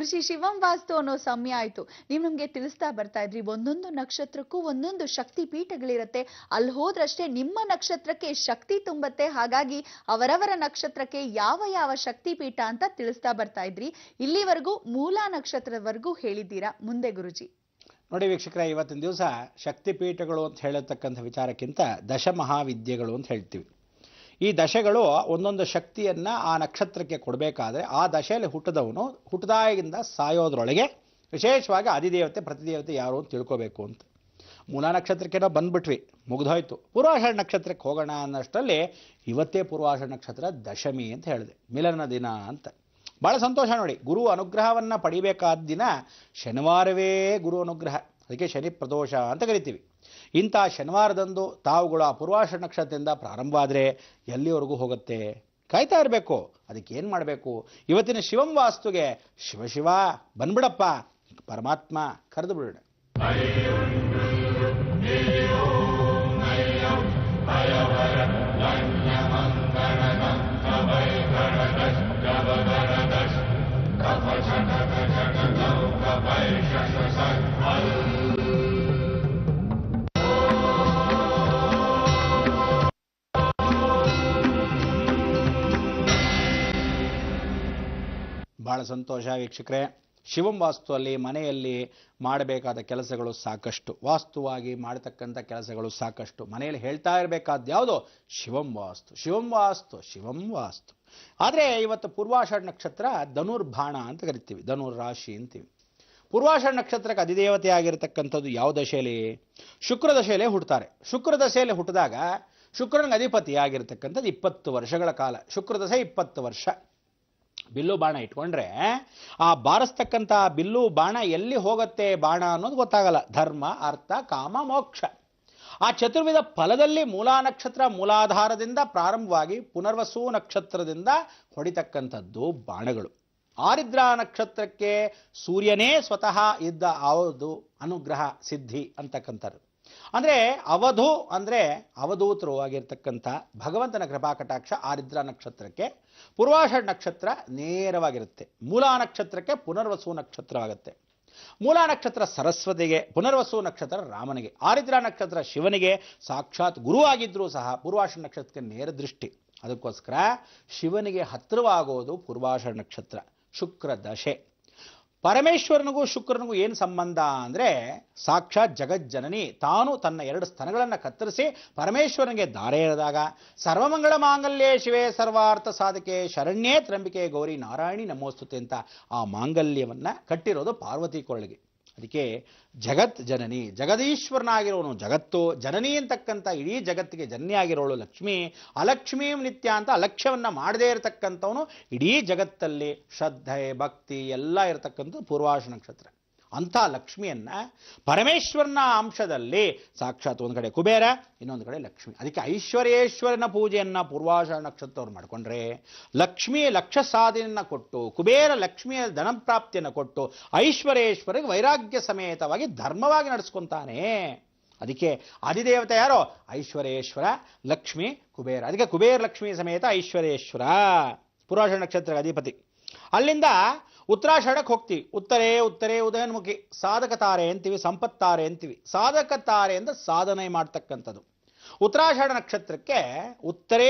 ಗುರುಜಿ ಶಿವಂ ವಾಸ್ತು ಅನ್ನೋ ಸಮಯ ಆಯ್ತು. ನೀವು ನಮ್ಗೆ ತಿಳಿಸ್ತಾ ಬರ್ತಾ ಇದ್ರಿ ಒಂದೊಂದು ನಕ್ಷತ್ರಕ್ಕೂ ಒಂದೊಂದು ಶಕ್ತಿ ಪೀಠಗಳಿರತ್ತೆ. ಅಲ್ಲಿ ಹೋದ್ರಷ್ಟೇ ನಿಮ್ಮ ನಕ್ಷತ್ರಕ್ಕೆ ಶಕ್ತಿ ತುಂಬತ್ತೆ. ಹಾಗಾಗಿ ಅವರವರ ನಕ್ಷತ್ರಕ್ಕೆ ಯಾವ ಯಾವ ಶಕ್ತಿ ಪೀಠ ಅಂತ ತಿಳಿಸ್ತಾ ಬರ್ತಾ ಇದ್ರಿ. ಇಲ್ಲಿವರೆಗೂ ಮೂಲ ನಕ್ಷತ್ರದವರೆಗೂ ಹೇಳಿದ್ದೀರಾ. ಮುಂದೆ ಗುರುಜಿ ನೋಡಿ ವೀಕ್ಷಕರೇ, ಇವತ್ತಿನ ದಿವಸ ಶಕ್ತಿಪೀಠಗಳು ಅಂತ ಹೇಳತಕ್ಕಂಥ ವಿಚಾರಕ್ಕಿಂತ ದಶಮಹಾವಿದ್ಯೆಗಳು ಅಂತ ಹೇಳ್ತೀವಿ. ಈ ದಶೆಗಳು ಒಂದೊಂದು ಶಕ್ತಿಯನ್ನು ಆ ನಕ್ಷತ್ರಕ್ಕೆ ಕೊಡಬೇಕಾದ್ರೆ ಆ ದಶೆಯಲ್ಲಿ ಹುಟ್ಟಿದವನು ಹುಟ್ಟಿದಾಗಿಂದ ಸಾಯೋದ್ರೊಳಗೆ ವಿಶೇಷವಾಗಿ ಅಧಿದೇವತೆ ಪ್ರತಿದೇವತೆ ಯಾರು ಅಂತ ತಿಳ್ಕೋಬೇಕು ಅಂತ. ಮೂಲ ನಕ್ಷತ್ರಕ್ಕೆ ನಾವು ಬಂದ್ಬಿಟ್ವಿ, ಮುಗಿದೋಯ್ತು. ಪೂರ್ವಾಷಾಢ ನಕ್ಷತ್ರಕ್ಕೆ ಹೋಗೋಣ ಅನ್ನೋಷ್ಟರಲ್ಲಿ ಇವತ್ತೇ ಪೂರ್ವಾಷಾಢ ನಕ್ಷತ್ರ ದಶಮಿ ಅಂತ ಹೇಳಿದೆ, ಮಿಲನ ದಿನ ಅಂತ. ಭಾಳ ಸಂತೋಷ ನೋಡಿ. ಗುರು ಅನುಗ್ರಹವನ್ನು ಪಡಿಬೇಕಾದ ದಿನ ಶನಿವಾರವೇ ಗುರು ಅನುಗ್ರಹ, ಅದಕ್ಕೆ ಶನಿ ಪ್ರದೋಷ ಅಂತ ಕರಿತೀವಿ. ಇಂಥ ಶನಿವಾರದಂದು ತಾವುಗಳು ಆ ಪೂರ್ವಾಷಾಢ ನಕ್ಷತ್ರದಿಂದ ಪ್ರಾರಂಭ ಆದರೆ ಎಲ್ಲಿವರೆಗೂ ಹೋಗುತ್ತೆ? ಕಾಯ್ತಾ ಇರಬೇಕು. ಅದಕ್ಕೆ ಏನು ಮಾಡಬೇಕು? ಇವತ್ತಿನ ಶಿವಂ ವಾಸ್ತುಗೆ ಶಿವ ಬಂದ್ಬಿಡಪ್ಪ, ಪರಮಾತ್ಮ ಕರೆದು ಬಿಡೋಣ. ಬಹಳ ಸಂತೋಷ ವೀಕ್ಷಕರೇ. ಶಿವಂ ವಾಸ್ತುವಲ್ಲಿ ಮನೆಯಲ್ಲಿ ಮಾಡಬೇಕಾದ ಕೆಲಸಗಳು ಸಾಕಷ್ಟು, ವಾಸ್ತುವಾಗಿ ಮಾಡತಕ್ಕಂಥ ಕೆಲಸಗಳು ಸಾಕಷ್ಟು. ಮನೆಯಲ್ಲಿ ಹೇಳ್ತಾ ಇರಬೇಕಾದ ಯಾವುದು? ಶಿವಂ ವಾಸ್ತು, ಶಿವಂ ವಾಸ್ತು, ಶಿವಂ ವಾಸ್ತು. ಆದರೆ ಇವತ್ತು ಪೂರ್ವಾಷಾಢ ನಕ್ಷತ್ರ ಧನುರ್ಬಾಣ ಅಂತ ಕರಿತೀವಿ, ಧನುರ್ ರಾಶಿ ಅಂತೀವಿ. ಪೂರ್ವಾಷಾಢ ನಕ್ಷತ್ರಕ್ಕೆ ಅಧಿದೇವತೆ ಆಗಿರತಕ್ಕಂಥದ್ದು ಯಾವ ದಶೆಯಲ್ಲಿ? ಶುಕ್ರ ದಶೆಯಲ್ಲೇ ಹುಟ್ಟುತ್ತಾರೆ. ಶುಕ್ರ ದಶೆಯಲ್ಲಿ ಹುಟ್ಟಿದಾಗ ಶುಕ್ರನಿಗೆ ಅಧಿಪತಿ ಆಗಿರತಕ್ಕಂಥದ್ದು 20 ವರ್ಷಗಳ ಕಾಲ. ಶುಕ್ರ ದಶೆ 20 ವರ್ಷ. ಬಿಲ್ಲು ಬಾಣ ಇಟ್ಕೊಂಡ್ರೆ ಆ ಬಾರಿಸ್ತಕ್ಕಂಥ ಬಿಲ್ಲು ಬಾಣ ಎಲ್ಲಿ ಹೋಗುತ್ತೆ ಬಾಣ ಅನ್ನೋದು ಗೊತ್ತಾಗಲ್ಲ. ಧರ್ಮ, ಅರ್ಥ, ಕಾಮ, ಮೋಕ್ಷ. ಆ ಚತುರ್ವಿಧ ಫಲದಲ್ಲಿ ಮೂಲಾ ನಕ್ಷತ್ರ ಮೂಲಾಧಾರದಿಂದ ಪ್ರಾರಂಭವಾಗಿ ಪುನರ್ವಸು ನಕ್ಷತ್ರದಿಂದ ಹೊಡಿತಕ್ಕಂಥದ್ದು ಬಾಣಗಳು. ಆರಿದ್ರಾ ನಕ್ಷತ್ರಕ್ಕೆ ಸೂರ್ಯನೇ ಸ್ವತಃ ಇದ್ದ ಯಾವುದು ಅನುಗ್ರಹ ಸಿದ್ಧಿ ಅಂತಕ್ಕಂಥದ್ದು. ಅಂದರೆ ಅವಧು ಅಂದರೆ ಅವಧೂತರು ಆಗಿರ್ತಕ್ಕಂಥ ಭಗವಂತನ ಕೃಪಾ ಕಟಾಕ್ಷ ಆರಿದ್ರಾ ನಕ್ಷತ್ರಕ್ಕೆ. ಪೂರ್ವಾಷಾಢ ನಕ್ಷತ್ರ ನೇರವಾಗಿರುತ್ತೆ. ಮೂಲಾ ನಕ್ಷತ್ರಕ್ಕೆ ಪುನರ್ವಸು ನಕ್ಷತ್ರವಾಗುತ್ತೆ. ಮೂಲಾ ನಕ್ಷತ್ರ ಸರಸ್ವತಿಗೆ, ಪುನರ್ವಸು ನಕ್ಷತ್ರ ರಾಮನಿಗೆ, ಆರಿದ್ರಾ ನಕ್ಷತ್ರ ಶಿವನಿಗೆ. ಸಾಕ್ಷಾತ್ ಗುರುವಾಗಿದ್ದರೂ ಸಹ ಪೂರ್ವಾಷಾಢ ನಕ್ಷತ್ರಕ್ಕೆ ನೇರ ದೃಷ್ಟಿ. ಅದಕ್ಕೋಸ್ಕರ ಶಿವನಿಗೆ ಹತ್ತಿರವಾಗೋದು ಪೂರ್ವಾಷಾಢ ನಕ್ಷತ್ರ. ಶುಕ್ರ ದಶೆ. ಪರಮೇಶ್ವರನಿಗೂ ಶುಕ್ರನಿಗೂ ಏನು ಸಂಬಂಧ ಅಂದರೆ ಸಾಕ್ಷಾತ್ ಜಗಜ್ಜನನಿ ತಾನು ತನ್ನ 2 ಸ್ತನಗಳನ್ನು ಕತ್ತರಿಸಿ ಪರಮೇಶ್ವರನಿಗೆ ದಾರೆ ಎಳೆದಾಗ ಸರ್ವಮಂಗಳ ಮಾಂಗಲ್ಯೇ ಶಿವೇ ಸರ್ವಾರ್ಥ ಸಾಧಕೆ ಶರಣ್ಯೇ ತ್ರಂಬಿಕೆ ಗೌರಿ ನಾರಾಯಣಿ ನಮೋಸ್ತುತೆ ಅಂತ ಆ ಮಾಂಗಲ್ಯವನ್ನು ಕಟ್ಟಿರೋದು ಪಾರ್ವತಿ ಕೊರಳಿಗೆ. ಅದಕ್ಕೆ ಜಗತ್ ಜನನಿ, ಜಗದೀಶ್ವರನಾಗಿರೋನು ಜಗತ್ತು ಜನನಿ ಅಂತಕ್ಕಂಥ ಇಡೀ ಜಗತ್ತಿಗೆ ಜನನಿಯಾಗಿರೋಳು ಲಕ್ಷ್ಮಿ. ಅಲಕ್ಷ್ಮೀಂ ನಿತ್ಯ ಅಂತ ಅಲಕ್ಷ್ಯವನ್ನು ಮಾಡದೇ ಇರತಕ್ಕಂಥವನು ಇಡೀ ಜಗತ್ತಲ್ಲಿ ಶ್ರದ್ಧೆ ಭಕ್ತಿ ಎಲ್ಲ ಇರತಕ್ಕಂಥ ಪೂರ್ವಾಷಾಢ ನಕ್ಷತ್ರ. ಅಂಥ ಲಕ್ಷ್ಮಿಯನ್ನು ಪರಮೇಶ್ವರನ ಅಂಶದಲ್ಲಿ ಸಾಕ್ಷಾತ್ ಒಂದು ಕಡೆ ಕುಬೇರ, ಇನ್ನೊಂದು ಕಡೆ ಲಕ್ಷ್ಮಿ. ಅದಕ್ಕೆ ಐಶ್ವರ್ಯೇಶ್ವರನ ಪೂಜೆಯನ್ನು ಪೂರ್ವಾಷಾಢ ನಕ್ಷತ್ರವ್ರು ಮಾಡಿಕೊಂಡ್ರೆ ಲಕ್ಷ್ಮಿ ಲಕ್ಷ ಸಾಧನೆಯನ್ನು ಕೊಟ್ಟು, ಕುಬೇರ ಲಕ್ಷ್ಮಿಯ ಧನಪ್ರಾಪ್ತಿಯನ್ನು ಕೊಟ್ಟು, ಐಶ್ವರ್ಯೇಶ್ವರಿಗೆ ವೈರಾಗ್ಯ ಸಮೇತವಾಗಿ ಧರ್ಮವಾಗಿ ನಡೆಸ್ಕೊಂತಾನೆ. ಅದಕ್ಕೆ ಅಧಿದೇವತೆ ಯಾರೋ? ಐಶ್ವರ್ಯೇಶ್ವರ, ಲಕ್ಷ್ಮಿ, ಕುಬೇರ. ಅದಕ್ಕೆ ಕುಬೇರ ಲಕ್ಷ್ಮಿ ಸಮೇತ ಐಶ್ವರ್ಯೇಶ್ವರ ಪೂರ್ವಾಷಾಢ ನಕ್ಷತ್ರ ಅಧಿಪತಿ. ಅಲ್ಲಿಂದ ಉತ್ತರಾಷಾಢಕ್ಕೆ ಹೋಗ್ತೀವಿ. ಉತ್ತರೇ ಉದಯನ್ಮುಖಿ ಸಾಧಕ ತಾರೆ ಅಂತೀವಿ, ಸಂಪತ್ತಾರೆ ಅಂತೀವಿ. ಸಾಧಕ ತಾರೆ ಅಂದ್ರೆ ಸಾಧನೆ ಮಾಡ್ತಕ್ಕಂಥದ್ದು. ಉತ್ತರಾಷಾಢ ನಕ್ಷತ್ರಕ್ಕೆ ಉತ್ತರೇ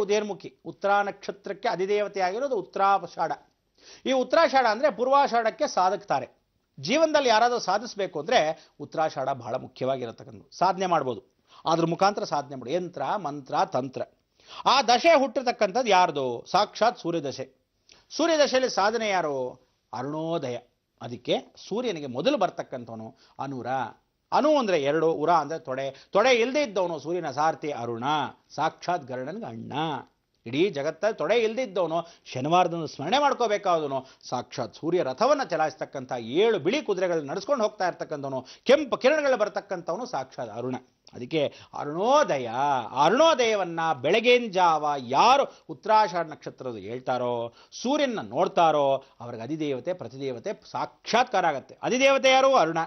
ಉದಯನ್ಮುಖಿ. ಉತ್ತರಾ ನಕ್ಷತ್ರಕ್ಕೆ ಅಧಿದೇವತೆ ಆಗಿರೋದು ಉತ್ತರಾಷಾಢ. ಈ ಉತ್ತರಾಷಾಢ ಅಂದರೆ ಪೂರ್ವಾಷಾಢಕ್ಕೆ ಸಾಧಕ ತಾರೆ. ಜೀವನದಲ್ಲಿ ಯಾರಾದರೂ ಸಾಧಿಸಬೇಕು ಅಂದರೆ ಉತ್ತರಾಷಾಢ ಬಹಳ ಮುಖ್ಯವಾಗಿರತಕ್ಕಂಥದ್ದು. ಸಾಧನೆ ಮಾಡ್ಬೋದು, ಅದ್ರ ಮುಖಾಂತರ ಸಾಧನೆ ಮಾಡಿ. ಯಂತ್ರ, ಮಂತ್ರ, ತಂತ್ರ. ಆ ದಶೆ ಹುಟ್ಟಿರ್ತಕ್ಕಂಥದ್ದು ಯಾರ್ದು? ಸಾಕ್ಷಾತ್ ಸೂರ್ಯದಶೆ. ಸೂರ್ಯದಶೆಯಲ್ಲಿ ಸಾಧನೆ ಯಾರು? ಅರುಣೋದಯ. ಅದಕ್ಕೆ ಸೂರ್ಯನಿಗೆ ಮೊದಲು ಬರ್ತಕ್ಕಂಥವನು ಅನುರ. ಅನು ಅಂದರೆ 2, ಉರ ಅಂದರೆ ತೊಡೆ ಇಲ್ಲದೆ ಇದ್ದವನು ಸೂರ್ಯನ ಸಾರಥಿ ಅರುಣ. ಸಾಕ್ಷಾತ್ ಗರುಡನಿಗೆ ಅಣ್ಣ. ಇಡೀ ಜಗತ್ತ ತೊಡೆ ಇಲ್ಲದೆ ಇದ್ದವನು ಶನಿವಾರದನ್ನು ಸ್ಮರಣೆ ಮಾಡ್ಕೋಬೇಕಾದವನು ಸಾಕ್ಷಾತ್ ಸೂರ್ಯ ರಥವನ್ನು ಚಲಾಯಿಸ್ತಕ್ಕಂಥ 7 ಬಿಳಿ ಕುದುರೆಗಳನ್ನು ನಡೆಸ್ಕೊಂಡು ಹೋಗ್ತಾ ಇರ್ತಕ್ಕಂಥವನು, ಕೆಂಪು ಕಿರಣಗಳು ಬರ್ತಕ್ಕಂಥವನು ಸಾಕ್ಷಾತ್ ಅರುಣ. ಅದಕ್ಕೆ ಅರುಣೋದಯ. ಅರುಣೋದಯವನ್ನು ಬೆಳಗಿನ ಜಾವ ಯಾರು ಉತ್ತರಾಷಾಢ ನಕ್ಷತ್ರದ ಹೇಳ್ತಾರೋ, ಸೂರ್ಯನ ನೋಡ್ತಾರೋ ಅವ್ರಿಗೆ ಅಧಿದೇವತೆ ಪ್ರತಿದೇವತೆ ಸಾಕ್ಷಾತ್ಕಾರ ಆಗುತ್ತೆ. ಅಧಿದೇವತೆ ಯಾರು? ಅರುಣ.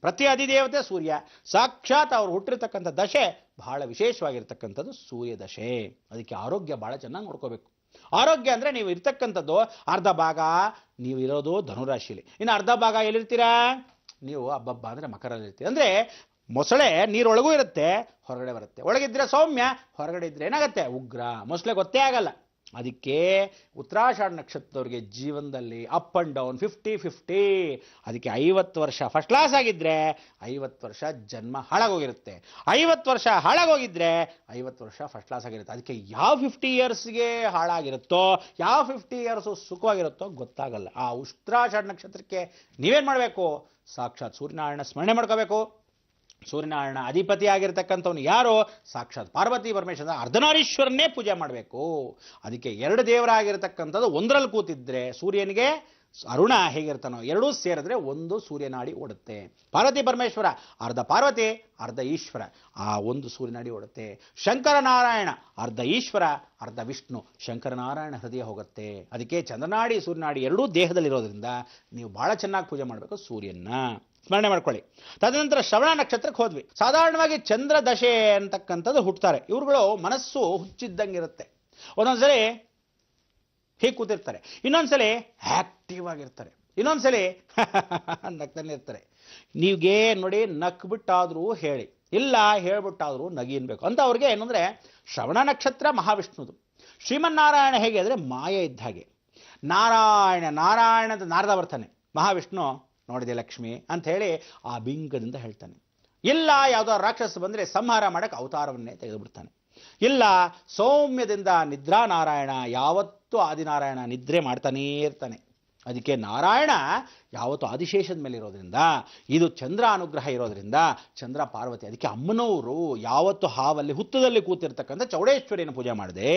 ಪ್ರತಿ ಅಧಿದೇವತೆ ಸೂರ್ಯ. ಸಾಕ್ಷಾತ್ ಅವರು ಹುಟ್ಟಿರ್ತಕ್ಕಂಥ ದಶೆ ಬಹಳ ವಿಶೇಷವಾಗಿರ್ತಕ್ಕಂಥದ್ದು ಸೂರ್ಯ ದಶೆ. ಅದಕ್ಕೆ ಆರೋಗ್ಯ ಬಹಳ ಚೆನ್ನಾಗಿ ನೋಡ್ಕೋಬೇಕು. ಆರೋಗ್ಯ ಅಂದರೆ ನೀವು ಇರ್ತಕ್ಕಂಥದ್ದು ಅರ್ಧ ಭಾಗ ನೀವು ಇರೋದು ಧನುರಾಶಿಲಿ, ಇನ್ನು ಅರ್ಧ ಭಾಗ ಎಲ್ಲಿರ್ತೀರಾ? ನೀವು ಹಬ್ಬಬ್ಬ ಅಂದರೆ ಮಕರಲ್ಲಿರ್ತೀರಿ. ಅಂದರೆ ಮೊಸಳೆ ನೀರೊಳಗೂ ಇರುತ್ತೆ, ಹೊರಗಡೆ ಬರುತ್ತೆ. ಒಳಗಿದ್ರೆ ಸೌಮ್ಯ, ಹೊರಗಡೆ ಇದ್ರೆ ಏನಾಗುತ್ತೆ? ಉಗ್ರ. ಮೊಸಳೆ ಗೊತ್ತೇ ಆಗಲ್ಲ. ಅದಕ್ಕೆ ಉತ್ತರಾಷಾಢ ನಕ್ಷತ್ರದವ್ರಿಗೆ ಜೀವನದಲ್ಲಿ ಅಪ್ ಆ್ಯಂಡ್ ಡೌನ್ 50-50. ಅದಕ್ಕೆ 50 ವರ್ಷ ಫಸ್ಟ್ ಕ್ಲಾಸ್ ಆಗಿದ್ದರೆ 50 ವರ್ಷ ಜನ್ಮ ಹಾಳಾಗೋಗಿರುತ್ತೆ, 50 ವರ್ಷ ಹಾಳಾಗೋಗಿದ್ರೆ 50 ವರ್ಷ ಫಸ್ಟ್ ಕ್ಲಾಸ್ ಆಗಿರುತ್ತೆ. ಅದಕ್ಕೆ ಯಾವ 50 ಇಯರ್ಸ್ಗೆ ಹಾಳಾಗಿರುತ್ತೋ, ಯಾವ 50 ಇಯರ್ಸು ಸುಖವಾಗಿರುತ್ತೋ ಗೊತ್ತಾಗಲ್ಲ. ಆ ಉತ್ತರಾಷಾಢ ನಕ್ಷತ್ರಕ್ಕೆ ನೀವೇನು ಮಾಡಬೇಕು? ಸಾಕ್ಷಾತ್ ಸೂರ್ಯನಾರಾಯಣ ಸ್ಮರಣೆ ಮಾಡ್ಕೋಬೇಕು. ಸೂರ್ಯನಾರಾಯಣ ಅಧಿಪತಿ ಆಗಿರ್ತಕ್ಕಂಥವ್ನು ಯಾರು? ಸಾಕ್ಷಾತ್ ಪಾರ್ವತಿ ಪರಮೇಶ್ವರ ಅರ್ಧನಾರೀಶ್ವರನ್ನೇ ಪೂಜೆ ಮಾಡಬೇಕು. ಅದಕ್ಕೆ 2 ದೇವರಾಗಿರ್ತಕ್ಕಂಥದ್ದು ಒಂದರಲ್ಲಿ ಕೂತಿದ್ರೆ ಸೂರ್ಯನಿಗೆ ಅರುಣ ಹೇಗಿರ್ತಾನೋ ಎರಡೂ ಸೇರಿದ್ರೆ ಒಂದು ಸೂರ್ಯನಾಡಿ ಓಡುತ್ತೆ. ಪಾರ್ವತಿ ಪರಮೇಶ್ವರ ಅರ್ಧ ಪಾರ್ವತಿ ಅರ್ಧ ಈಶ್ವರ, ಆ ಒಂದು ಸೂರ್ಯನಾಡಿ ಓಡುತ್ತೆ. ಶಂಕರನಾರಾಯಣ ಅರ್ಧ ಈಶ್ವರ ಅರ್ಧ ವಿಷ್ಣು, ಶಂಕರನಾರಾಯಣ ಹೃದಯ ಹೋಗುತ್ತೆ. ಅದಕ್ಕೆ ಚಂದ್ರನಾಡಿ ಸೂರ್ಯನಾಡಿ ಎರಡೂ ದೇಹದಲ್ಲಿರೋದ್ರಿಂದ ನೀವು ಬಹಳ ಚೆನ್ನಾಗಿ ಪೂಜೆ ಮಾಡಬೇಕು ಸೂರ್ಯನ. ಸ್ಮರಣೆ ಮಾಡ್ಕೊಳ್ಳಿ. ತದನಂತರ ಶ್ರವಣ ನಕ್ಷತ್ರಕ್ಕೆ ಹೋದ್ವಿ. ಸಾಧಾರಣವಾಗಿ ಚಂದ್ರ ದಶೆ ಅಂತಕ್ಕಂಥದ್ದು ಹುಟ್ಟುತ್ತಾರೆ. ಇವ್ರುಗಳು ಮನಸ್ಸು ಹುಚ್ಚಿದ್ದಂಗಿರುತ್ತೆ. ಒಂದೊಂದ್ಸಲಿ ಹೀಗೆ ಕೂತಿರ್ತಾರೆ, ಇನ್ನೊಂದ್ಸಲಿ ಆಕ್ಟಿವ್ ಆಗಿರ್ತಾರೆ, ಇನ್ನೊಂದ್ಸಲಿ ನಗ್ತಾನೆ ಇರ್ತಾರೆ. ನೀವ್ಗೆ ನೋಡಿ ನಕ್ಬಿಟ್ಟಾದ್ರೂ ಹೇಳಿ, ಇಲ್ಲ ಹೇಳ್ಬಿಟ್ಟಾದ್ರೂ ನಗಿನ್ಬೇಕು ಅಂತ ಅವ್ರಿಗೆ ಏನಂದ್ರೆ ಶ್ರವಣ ನಕ್ಷತ್ರ ಮಹಾವಿಷ್ಣುದು. ಶ್ರೀಮನ್ನಾರಾಯಣ ಹೇಗೆ ಅಂದರೆ ಮಾಯೆ ಇದ್ದ ಹಾಗೆ. ನಾರಾಯಣ ಅಂತ ನಾರದ ಬರ್ತಾನೆ, ಮಹಾವಿಷ್ಣು ನೋಡಿದೆ ಲಕ್ಷ್ಮಿ ಅಂತ ಹೇಳಿ ಆ ಬಿಂಕದಿಂದ ಹೇಳ್ತಾನೆ. ಇಲ್ಲ ಯಾವುದೋ ರಾಕ್ಷಸ ಬಂದರೆ ಸಂಹಾರ ಮಾಡಕ್ಕೆ ಅವತಾರವನ್ನೇ ತೆಗೆದುಬಿಡ್ತಾನೆ. ಇಲ್ಲ ಸೌಮ್ಯದಿಂದ ನಿದ್ರಾ ನಾರಾಯಣ, ಯಾವತ್ತೂ ಆದಿನಾರಾಯಣ ನಿದ್ರೆ ಮಾಡ್ತಾನೇ ಇರ್ತಾನೆ. ಅದಕ್ಕೆ ನಾರಾಯಣ ಯಾವತ್ತೂ ಆದಿಶೇಷದ ಮೇಲೆ ಇರೋದ್ರಿಂದ, ಇದು ಚಂದ್ರ ಅನುಗ್ರಹ ಇರೋದ್ರಿಂದ ಚಂದ್ರ ಪಾರ್ವತಿ. ಅದಕ್ಕೆ ಅಮ್ಮನವರು ಯಾವತ್ತು ಹಾವಲ್ಲಿ ಹುತ್ತದಲ್ಲಿ ಕೂತಿರ್ತಕ್ಕಂಥ ಚೌಡೇಶ್ವರಿಯನ್ನು ಪೂಜೆ ಮಾಡಿದೆ.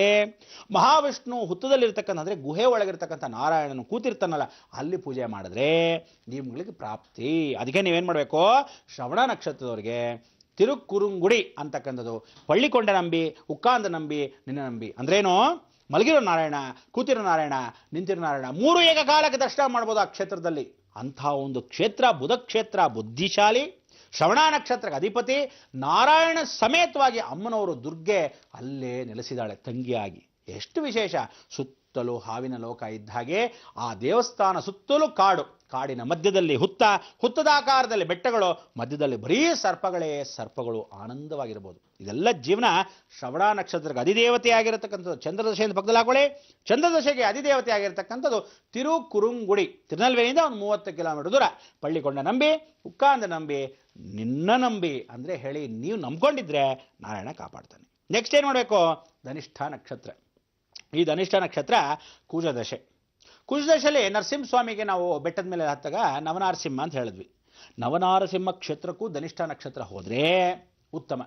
ಮಹಾವಿಷ್ಣು ಹುತ್ತದಲ್ಲಿರ್ತಕ್ಕಂಥ ಅಂದರೆ ಗುಹೆ ಒಳಗಿರ್ತಕ್ಕಂಥ ನಾರಾಯಣನು ಕೂತಿರ್ತಾನಲ್ಲ ಅಲ್ಲಿ ಪೂಜೆ ಮಾಡಿದ್ರೆ ನಿಮ್ಗಳಿಗೆ ಪ್ರಾಪ್ತಿ. ಅದಕ್ಕೆ ನೀವೇನು ಮಾಡಬೇಕು? ಶ್ರವಣ ನಕ್ಷತ್ರದವ್ರಿಗೆ ತಿರುಕುರುಂಗುಡಿ ಅಂತಕ್ಕಂಥದ್ದು, ಪಳ್ಳಿಕೊಂಡ ನಂಬಿ, ಉಕ್ಕಾಂದ ನಂಬಿ, ನಿನ್ನ ನಂಬಿ ಅಂದ್ರೇನು? ಮಲಗಿರೋ ನಾರಾಯಣ, ಕೂತಿರೋ ನಾರಾಯಣ, ನಿಂತಿರೋ ನಾರಾಯಣ, 3 ಏಕಕಾಲಕ್ಕೆ ದರ್ಶನ ಮಾಡ್ಬೋದು ಆ ಕ್ಷೇತ್ರದಲ್ಲಿ. ಅಂಥ ಒಂದು ಕ್ಷೇತ್ರ ಬುಧ ಕ್ಷೇತ್ರ, ಬುದ್ಧಿಶಾಲಿ, ಶ್ರವಣ ನಕ್ಷತ್ರಕ್ಕೆ ಅಧಿಪತಿ ನಾರಾಯಣ ಸಮೇತವಾಗಿ ಅಮ್ಮನವರು ದುರ್ಗೆ ಅಲ್ಲೇ ನೆಲೆಸಿದಾಳೆ ತಂಗಿಯಾಗಿ. ಎಷ್ಟು ವಿಶೇಷ! ಸುತ್ತಲೂ ಹಾವಿನ ಲೋಕ ಇದ್ದ ಹಾಗೆ ಆ ದೇವಸ್ಥಾನ ಸುತ್ತಲೂ ಕಾಡು, ಕಾಡಿನ ಮಧ್ಯದಲ್ಲಿ ಹುತ್ತದ ಆಕಾರದಲ್ಲಿ ಬೆಟ್ಟಗಳು, ಮಧ್ಯದಲ್ಲಿ ಬರೀ ಸರ್ಪಗಳು ಆನಂದವಾಗಿರ್ಬೋದು. ಇದೆಲ್ಲ ಜೀವನ ಶ್ರವಣ ನಕ್ಷತ್ರಕ್ಕೆ ಅಧಿದೇವತೆ ಆಗಿರತಕ್ಕಂಥದ್ದು. ಚಂದ್ರದಶೆ ಅಂತ ಪಕ್ಕದಲ್ಲಿ ಹಾಕೊಳ್ಳಿ. ಚಂದ್ರದಶೆಗೆ ಅಧಿದೇವತೆ ಆಗಿರತಕ್ಕಂಥದ್ದು ತಿರುಕುರುಂಗುಡಿ, ತಿರುನೆಲ್ವೇಲಿಯಿಂದ ಒಂದು 30 ಕಿಲೋಮೀಟರ್ ದೂರ. ಪಳ್ಳಿಕೊಂಡ ನಂಬಿ, ಉಕ್ಕಾಂದ ನಂಬಿ, ನಿನ್ನ ನಂಬಿ ಅಂದರೆ ಹೇಳಿ ನೀವು ನಂಬ್ಕೊಂಡಿದ್ರೆ ನಾರಾಯಣ ಕಾಪಾಡ್ತಾನೆ. ನೆಕ್ಸ್ಟ್ ಏನು ಮಾಡಬೇಕು? ಧನಿಷ್ಠ ನಕ್ಷತ್ರ. ಈ ಧನಿಷ್ಠ ನಕ್ಷತ್ರ ಕುಜದಶೆ. ಕುಜದಶೆಯಲ್ಲಿ ನರಸಿಂಹಸ್ವಾಮಿಗೆ ನಾವು ಬೆಟ್ಟದ ಮೇಲೆ ಹತ್ತಾಗ ನವನಾರಸಿಂಹ ಅಂತ ಹೇಳಿದ್ವಿ. ನವನಾರಸಿಂಹ ಕ್ಷೇತ್ರಕ್ಕೂ ಧನಿಷ್ಠ ನಕ್ಷತ್ರ ಹೋದರೆ ಉತ್ತಮ.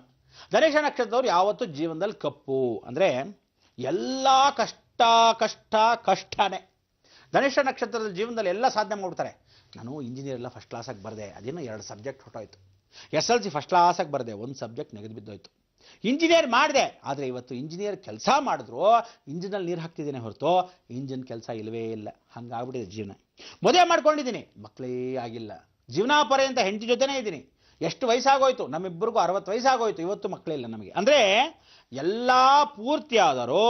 ಧನಿಷ್ಠ ನಕ್ಷತ್ರದವ್ರು ಯಾವತ್ತೂ ಜೀವನದಲ್ಲಿ ಕಪ್ಪು ಅಂದರೆ ಎಲ್ಲ ಕಷ್ಟನೇ. ಧನಿಷ್ಠ ನಕ್ಷತ್ರದ ಜೀವನದಲ್ಲಿ ಎಲ್ಲ ಸಾಧನೆ ಮಾಡ್ಬಿಡ್ತಾರೆ. ನಾನು ಇಂಜಿನಿಯರ್ ಎಲ್ಲ ಫಸ್ಟ್ ಕ್ಲಾಸಾಗಿ ಬರೆದೆ, ಅದೇನೋ 2 ಸಬ್ಜೆಕ್ಟ್ ಹೊಟ್ಟೋಯ್ತು. SLC ಫಸ್ಟ್ ಕ್ಲಾಸಾಗಿ ಬರೆದೆ, 1 ಸಬ್ಜೆಕ್ಟ್ ನೆಗೆದು ಬಿದ್ದೋಯ್ತು. ಇಂಜಿನಿಯರ್ ಮಾಡಿದೆ, ಆದರೆ ಇವತ್ತು ಇಂಜಿನಿಯರ್ ಕೆಲಸ ಮಾಡಿದ್ರು ಇಂಜಿನಲ್ಲಿ ನೀರು ಹಾಕ್ತಿದ್ದೀನಿ ಹೊರತು ಇಂಜಿನ್ ಕೆಲಸ ಇಲ್ಲವೇ ಇಲ್ಲ. ಹಂಗಾಗ್ಬಿಟ್ಟಿದೆ ಜೀವನ. ಮದುವೆ ಮಾಡ್ಕೊಂಡಿದ್ದೀನಿ, ಮಕ್ಕಳೇ ಆಗಿಲ್ಲ. ಜೀವನಾಪರ್ಯಂತ ಹೆಂಡತಿ ಜೊತೆನೇ ಇದ್ದೀನಿ. ಎಷ್ಟು ವಯಸ್ಸಾಗೋಯ್ತು? ನಮ್ಮಿಬ್ಬರಿಗೂ 60 ವಯಸ್ಸಾಗೋಯ್ತು, ಇವತ್ತು ಮಕ್ಕಳೇ ಇಲ್ಲ ನಮಗೆ. ಅಂದರೆ ಎಲ್ಲ ಪೂರ್ತಿ ಆದರೂ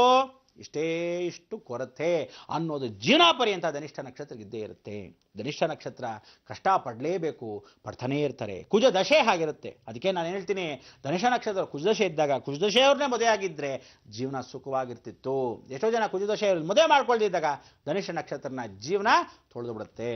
ಇಷ್ಟು ಕೊರತೆ ಅನ್ನೋದು ಜೀವನಾಪರ್ಯಂತ ಧನಿಷ್ಠ ನಕ್ಷತ್ರಕ್ಕೆ ಇದ್ದೇ ಇರುತ್ತೆ. ಧನಿಷ್ಠ ನಕ್ಷತ್ರ ಕಷ್ಟಪಡಲೇಬೇಕು, ಪಡ್ತಾನೇ ಇರ್ತಾರೆ. ಕುಜ ದಶೆ ಹಾಗಿರುತ್ತೆ. ಅದಕ್ಕೆ ನಾನು ಹೇಳ್ತೀನಿ, ಧನಿಷ್ಠ ನಕ್ಷತ್ರ ಕುಜದಶೆ ಇದ್ದಾಗ ಕುಜದಶೆಯವ್ರನ್ನೇ ಮದುವೆ ಆಗಿದ್ದರೆ ಜೀವನ ಸುಖವಾಗಿರ್ತಿತ್ತು. ಎಷ್ಟೋ ಜನ ಕುಜದಶೆಯವ್ರನ್ನ ಮದುವೆ ಮಾಡ್ಕೊಳ್ದಿದ್ದಾಗ ಧನಿಷ್ಠ ನಕ್ಷತ್ರನ ಜೀವನ ತೊಳೆದು ಬಿಡುತ್ತೆ.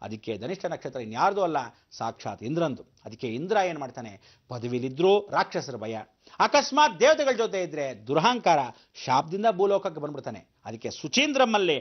ಅದಕ್ಕೆ ಧನಿಷ್ಠ ನಕ್ಷತ್ರ ಇನ್ಯಾರ್ದು ಅಲ್ಲ, ಸಾಕ್ಷಾತ್ ಇಂದ್ರಂದು. ಅದಕ್ಕೆ ಇಂದ್ರ ಏನು ಮಾಡ್ತಾನೆ? ಪದವಿಲಿದ್ರೂ ರಾಕ್ಷಸರ ಭಯ, ಅಕಸ್ಮಾತ್ ದೇವತೆಗಳ ಜೊತೆ ಇದ್ರೆ ದುರಹಂಕಾರ, ಶಾಪದಿಂದ ಭೂಲೋಕಕ್ಕೆ ಬಂದ್ಬಿಡ್ತಾನೆ. ಅದಕ್ಕೆ ಸುಚೀಂದ್ರಮ್ಮಲ್ಲಿ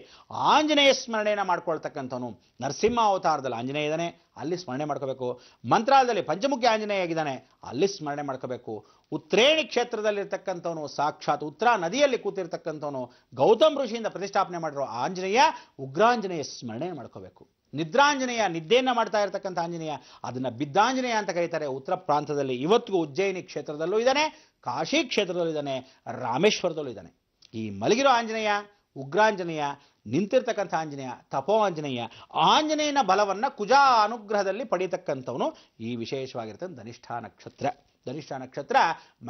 ಆಂಜನೇಯ ಸ್ಮರಣೆಯನ್ನು ಮಾಡ್ಕೊಳ್ತಕ್ಕಂಥವನು. ನರಸಿಂಹ ಅವತಾರದಲ್ಲಿ ಆಂಜನೇಯ ಇದ್ದಾನೆ, ಅಲ್ಲಿ ಸ್ಮರಣೆ ಮಾಡ್ಕೋಬೇಕು. ಮಂತ್ರಾಲಯದಲ್ಲಿ ಪಂಚಮುಖಿ ಆಂಜನೇಯ ಆಗಿದ್ದಾನೆ, ಅಲ್ಲಿ ಸ್ಮರಣೆ ಮಾಡ್ಕೋಬೇಕು. ಉತ್ರೇಣಿ ಕ್ಷೇತ್ರದಲ್ಲಿರ್ತಕ್ಕಂಥವನು ಸಾಕ್ಷಾತ್ ಉತ್ತರ ನದಿಯಲ್ಲಿ ಕೂತಿರ್ತಕ್ಕಂಥವನು ಗೌತಮ್ ಋಷಿಯಿಂದ ಪ್ರತಿಷ್ಠಾಪನೆ ಮಾಡಿರೋ ಆಂಜನೇಯ, ಉಗ್ರಾಂಜನೇಯ ಸ್ಮರಣೆ ಮಾಡ್ಕೋಬೇಕು. ನಿದ್ರಾಂಜನೇಯ, ನಿದ್ದೆಯನ್ನು ಮಾಡ್ತಾ ಇರತಕ್ಕಂಥ ಆಂಜನೇಯ, ಅದನ್ನು ಬಿದ್ದಾಂಜನೇಯ ಅಂತ ಕರೀತಾರೆ. ಉತ್ತರ ಪ್ರಾಂತದಲ್ಲಿ ಇವತ್ತಿಗೂ ಉಜ್ಜಯಿನಿ ಕ್ಷೇತ್ರದಲ್ಲೂ ಇದ್ದಾನೆ, ಕಾಶಿ ಕ್ಷೇತ್ರದಲ್ಲೂ ಇದ್ದಾನೆ, ರಾಮೇಶ್ವರದಲ್ಲೂ ಇದ್ದಾನೆ. ಈ ಮಲಗಿರೋ ಆಂಜನೇಯ, ಉಗ್ರಾಂಜನೇಯ, ನಿಂತಿರ್ತಕ್ಕಂಥ ಆಂಜನೇಯ, ತಪೋ ಆಂಜನೇಯ, ಆಂಜನೇಯನ ಬಲವನ್ನು ಕುಜ ಅನುಗ್ರಹದಲ್ಲಿ ಪಡೀತಕ್ಕಂಥವನು ಈ ವಿಶೇಷವಾಗಿರ್ತಕ್ಕಂಥ ಧನಿಷ್ಠ ನಕ್ಷತ್ರ. ಧನಿಷ್ಠ ನಕ್ಷತ್ರ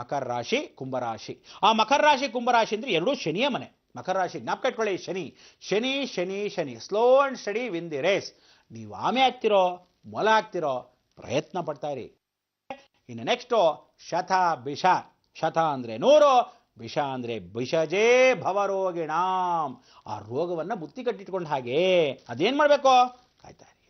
ಮಕರ ರಾಶಿ, ಕುಂಭರಾಶಿ. ಆ ಮಕರ ರಾಶಿ ಕುಂಭರಾಶಿ ಅಂದರೆ ಎರಡೂ ಶನಿಯ ಮನೆ. ಮಕರ ರಾಶಿ ಜ್ಞಾಪಕ ಇಟ್ಕೊಳ್ಳಿ. Shani Shani Shani Shani slow and steady win the race. ನೀವು ಆಮೆ ಆಗ್ತಿರೋ ಮೊಲ ಆಗ್ತಿರೋ ಪ್ರಯತ್ನ ಪಡ್ತಾ ಇರಿ. ಇನ್ನು ನೆಕ್ಸ್ಟು ಶತ ಬಿಷ. ಶತ ಅಂದರೆ 100, ವಿಷ ಅಂದರೆ ವಿಷಜೇ ಭವರೋಗಿಣಾಂ. ಆ ರೋಗವನ್ನು ಬುತ್ತಿ ಕಟ್ಟಿಟ್ಕೊಂಡು ಹಾಗೆ ಅದೇನು ಮಾಡಬೇಕು ಕಾಯ್ತಾ ಇರಿ.